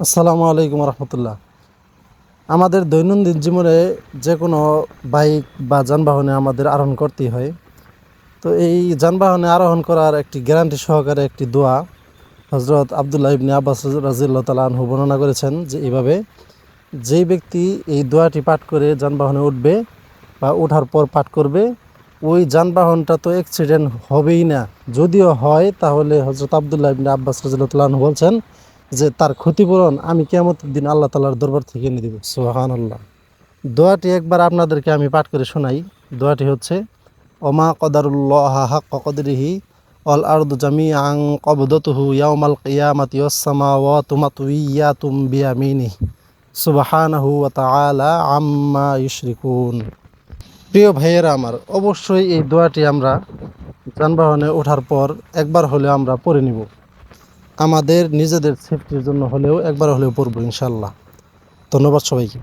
আসসালামু আলাইকুম রহমতুল্লাহ। আমাদের দৈনন্দিন জীবনে যে কোনো বাইক বা যানবাহনে আমাদের আরোহণ করতেই হয়। তো এই যানবাহনে আরোহণ করার একটি গ্যারান্টি সহকারে একটি দোয়া হজরত আবদুল্লাহ ইবনে আব্বাস রাদিয়াল্লাহু তাআলা আনহু বর্ণনা করেছেন যে এইভাবে, যেই ব্যক্তি এই দোয়াটি পাঠ করে যানবাহনে উঠবে বা ওঠার পর পাঠ করবে, ওই যানবাহনটা তো অ্যাক্সিডেন্ট হবেই না। যদিও হয় তাহলে হজরত আবদুল্লাহ ইবনে আব্বাস রাদিয়াল্লাহু তাআলা আনহু বলছেন যে তার ক্ষতিপূরণ আমি কিয়ামতের দিন আল্লাহ তাআলার দরবার থেকে এনে দেব। সুবহানাল্লাহ। দোয়াটি একবার আপনাদেরকে আমি পাঠ করে শোনাই। দোয়াটি হচ্ছে, ওমা কদারুল্লাহ হাক্কা কদরিহি অল আরদু জামিআন কবদতুহু ইয়াউমাল কিয়ামাতি ওয়াস সামাওয়াতু মাতউইয়াতুম বিয়ামিনিহি সুবহানাহু ওয়া তাআলা আম্মা ইউশরিকুন। প্রিয় ভাইয়েরা আমার, অবশ্যই এই দোয়াটি আমরা যানবাহনে ওঠার পর একবার হলেও আমরা পড়ে নিব। আমাদের নিজেদের সেফটির জন্য হলেও একবার হলেও পড়বো ইনশাল্লাহ। ধন্যবাদ সবাইকে।